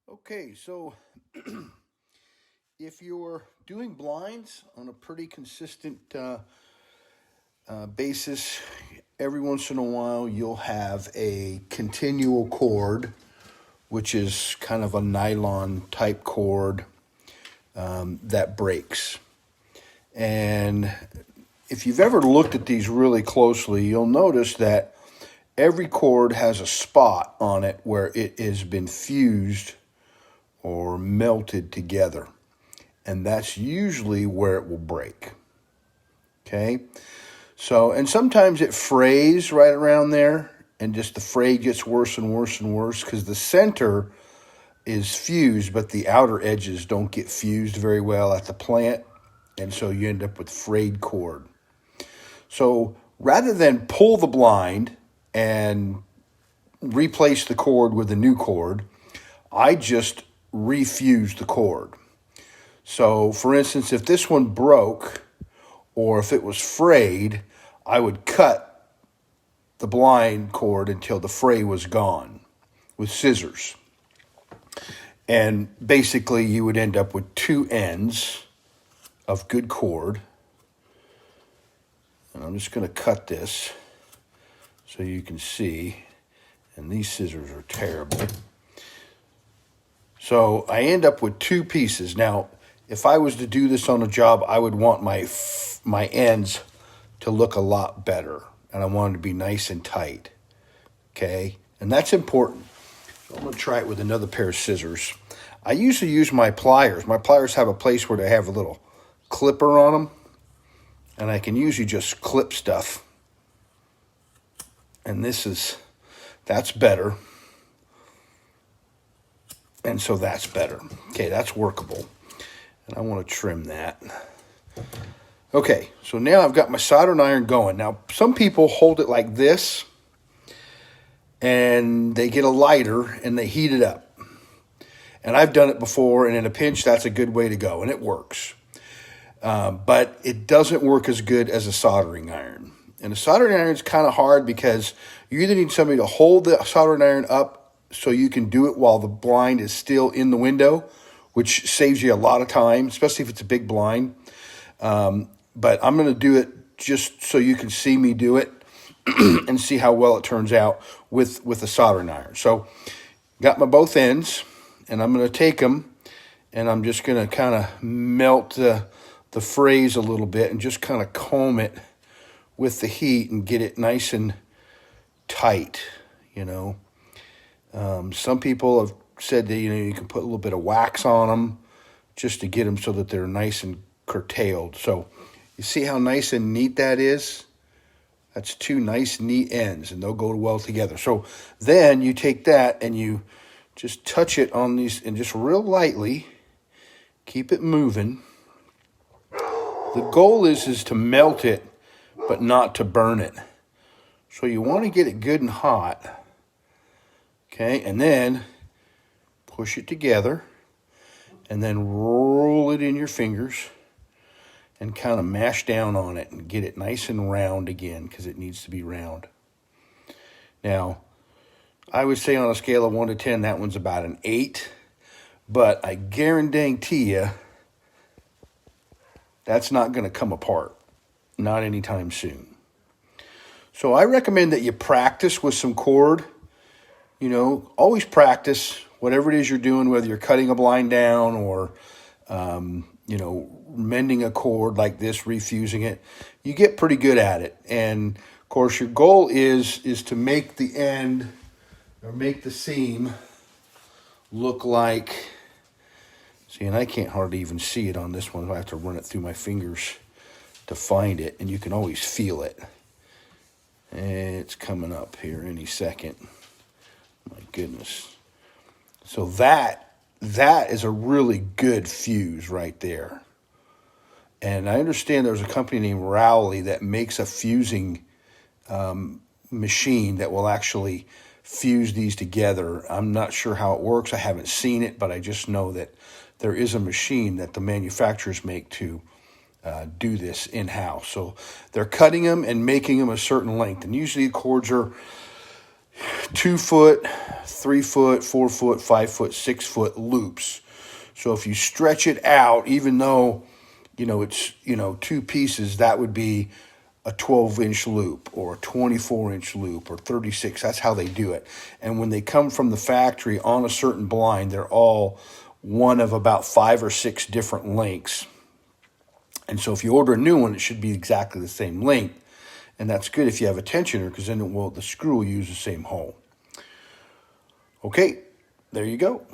Okay, so if you're doing blinds on a pretty consistent basis, every once in a while you'll have a continual cord, which is kind of a nylon type cord that breaks. And if you've ever looked at these really closely, you'll notice that every cord has a spot on it where it has been fused or melted together. And that's usually where it will break. Okay? So, and sometimes it frays right around there, and just the fray gets worse and worse and worse because the center is fused, but the outer edges don't get fused very well at the plant, and so you end up with frayed cord. So, rather than pull the blind and replace the cord with a new cord, I just refuse the cord. So, for instance, if this one broke or if it was frayed, I would cut the blind cord until the fray was gone with scissors. And basically, you would end up with two ends of good cord. And I'm just going to cut this so you can see. And these scissors are terrible. So I end up with two pieces. Now, if I was to do this on a job, I would want my ends to look a lot better. And I want it to be nice and tight. Okay? And that's important. So I'm going to try it with another pair of scissors. I usually use my pliers. My pliers have a place where they have a little clipper on them. And I can usually just clip stuff. And that's better. And so that's better. Okay, that's workable. And I want to trim that. Okay, so now I've got my soldering iron going. Now, some people hold it like this, and they get a lighter, and they heat it up. And I've done it before, and in a pinch, that's a good way to go, and it works. But it doesn't work as good as a soldering iron. And a soldering iron is kind of hard because you either need somebody to hold the soldering iron up so you can do it while the blind is still in the window, which saves you a lot of time, especially if it's a big blind. But I'm going to do it just so you can see me do it and see how well it turns out with a soldering iron. So got my both ends, and I'm going to take them, and I'm just going to kind of melt the frays a little bit and just kind of comb it with the heat and get it nice and tight, you know. Some people have said that, you can put a little bit of wax on them just to get them so that they're nice and curtailed. So you see how nice and neat that is? That's two nice, neat ends, and they'll go well together. So then you take that and you just touch it on these, and just real lightly, keep it moving. The goal is to melt it, but not to burn it. So you want to get it good and hot. Okay, and then push it together, and then roll it in your fingers and kind of mash down on it and get it nice and round again, because it needs to be round. Now, I would say on a scale of 1 to 10, that one's about an 8, but I guarantee you that's not going to come apart, not anytime soon. So I recommend that you practice with some cord. Always practice whatever it is you're doing, whether you're cutting a blind down or, mending a cord like this, refusing it. You get pretty good at it. And, of course, your goal is to make the end or make the seam look like, see, and I can't hardly even see it on this one. I have to run it through my fingers to find it, and you can always feel it. It's coming up here any second. My goodness. So that is a really good fuse right there. And I understand there's a company named Rowley that makes a fusing machine that will actually fuse these together. I'm not sure how it works. I haven't seen it, but I just know that there is a machine that the manufacturers make to do this in-house. So they're cutting them and making them a certain length. And usually the cords are 2 foot, 3 foot, 4 foot, 5 foot, 6 foot loops. So if you stretch it out, even though, it's, two pieces, that would be a 12-inch loop or a 24-inch loop or 36. That's how they do it. And when they come from the factory on a certain blind, they're all one of about 5 or 6 different lengths. And so if you order a new one, it should be exactly the same length. And that's good if you have a tensioner, because then the screw will use the same hole. Okay, there you go.